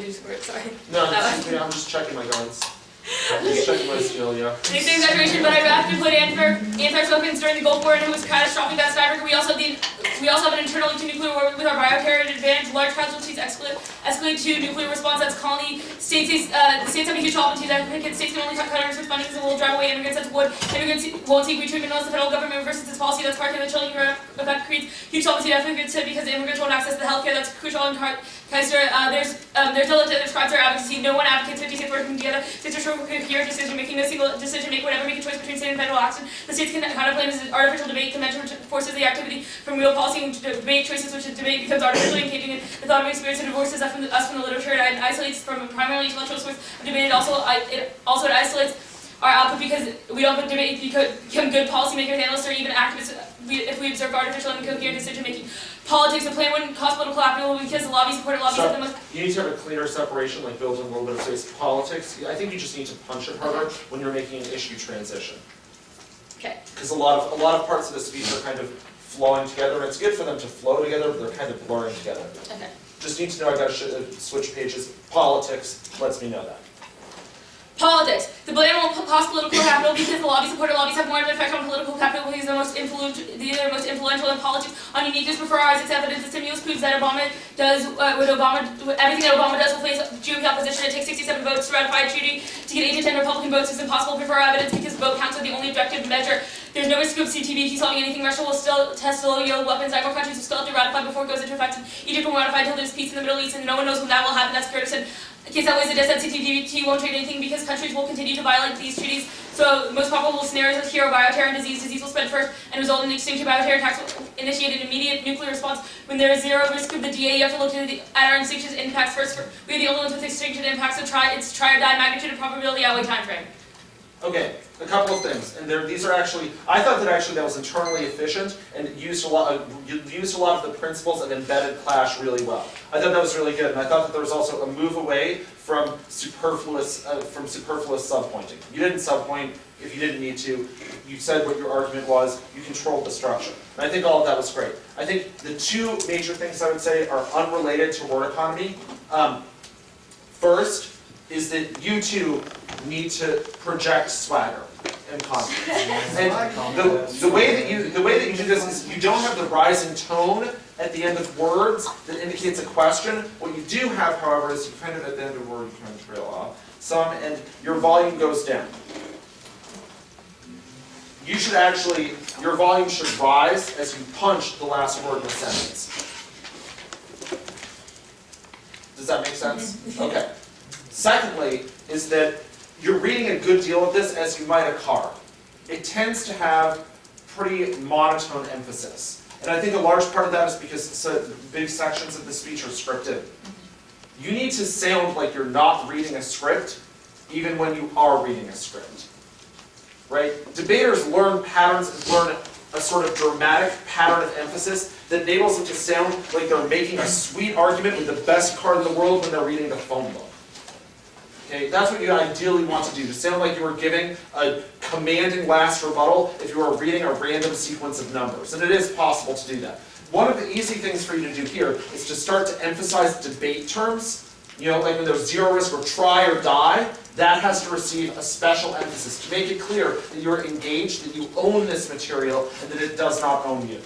do support, sorry. No, excuse me, I'm just checking my guns. I'm just checking my skill, yeah. These things exaggeration, but I have to put anti-weapons during the Gulf War, and it was catastrophic. That's Africa. We also have an internal to nuclear war with our bioterror advantage. Large casualties escalate to nuclear response. That's colony states. The states have a huge opportunity. That states can only cut cutters with funding, so will drive away immigrants. That's wood. Immigrants won't take retreatment unless the federal government reverses its policy. That's part of the chilling effect creates huge opportunity because the immigrants won't access the healthcare. That's crucial in Kaiser. There's diligent describes our advocacy. No one advocates 50 states working together. States are sure coherent decision making. No single decision make whatever make a choice between state and federal action. The states can counterplay this artificial debate. Convention forces the activity from real policy and debate choices, which is debate becomes artificially engaging in the thought of experience and divorces us from the literature. And isolates from a primarily intellectual source of debate. It isolates our output because we don't put debate become good policymakers, analysts, or even activists. If we observe artificial and incoherent decision making. Politics, the plan wouldn't cost political capital because the lobby supported lobbies at the most. You need to have a cleaner separation, like build in a little bit of space. Politics, I think you just need to punch it harder when you're making an issue transition. Okay. Because a lot of parts of the speech are kind of flowing together, and it's good for them to flow together, but they're kind of blurring together. Okay. Just need to know I got to switch pages. Politics lets me know that. Politics. The blame will cost political capital because the lobby-supported lobbies have more of an effect on political capital because they're most influential in politics. On uniqueness before our eyes, it's evidence that stimulus proves that Obama does everything that Obama does will face GOP opposition. It takes 67 votes to ratify a treaty. To get 8 to 10 Republican votes is impossible before our evidence because vote counts are the only objective measure. There's no risk of CTBT solving anything. Russia will still test low-yield weapons. 9 more countries will still have to ratify before it goes into effect. Egypt won't ratify until there's peace in the Middle East, and no one knows when that will happen. That's Curtis. In case that was a death, CTBT won't trade anything because countries will continue to violate these treaties. So most probable scenarios here are bioterror and disease. Disease will spread first and result in the extinction. Bioterror attacks will initiate an immediate nuclear response. When there is zero risk of the DA, you have to look at our extinction impacts first. We are the only ones with extinction impacts, so it's try or die magnitude and probability outweigh time frame. Okay, a couple of things, and these are actually. I thought that actually that was internally efficient and used a lot of the principles of embedded clash really well. I thought that was really good, and I thought that there was also a move away from superfluous subpointing. You didn't subpoint if you didn't need to. You said what your argument was. You controlled the structure, and I think all of that was great. I think the two major things I would say are unrelated to word economy. First is that you two need to project swagger and confidence. And the way that you do this is you don't have the rising tone at the end of words that indicates a question. What you do have, however, is you kind of at the end of a word you kind of trail off some, and your volume goes down. You should actually, your volume should rise as you punch the last word in the sentence. Does that make sense? Okay. Secondly, is that you're reading a good deal of this as you might a card. It tends to have pretty monotone emphasis. And I think a large part of that is because big sections of the speech are scripted. You need to sound like you're not reading a script, even when you are reading a script. Right? Debaters learn patterns and learn a sort of dramatic pattern of emphasis that enables them to sound like they're making a sweet argument with the best card in the world when they're reading the phone book. Okay, that's what you ideally want to do, to sound like you were giving a commanding last rebuttal if you were reading a random sequence of numbers. And it is possible to do that. One of the easy things for you to do here is to start to emphasize debate terms. You know, like when there's zero risk or try or die, that has to receive a special emphasis to make it clear that you're engaged, that you own this material, and that it does not own you.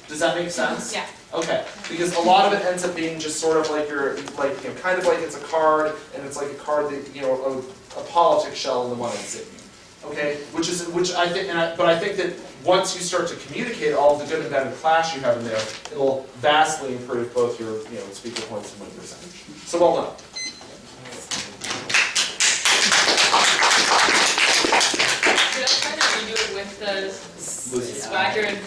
Does that make sense? Yeah. Okay, because a lot of it ends up being just sort of like kind of like it's a card, and it's like a card that, you know, a politics shell in the one insignia. Okay, which I think, but I think that once you start to communicate all of the good and bad and clash you have in there, it'll vastly improve both your, you know, speaker points and win percentage. So well done. Should I try to redo it with the swagger and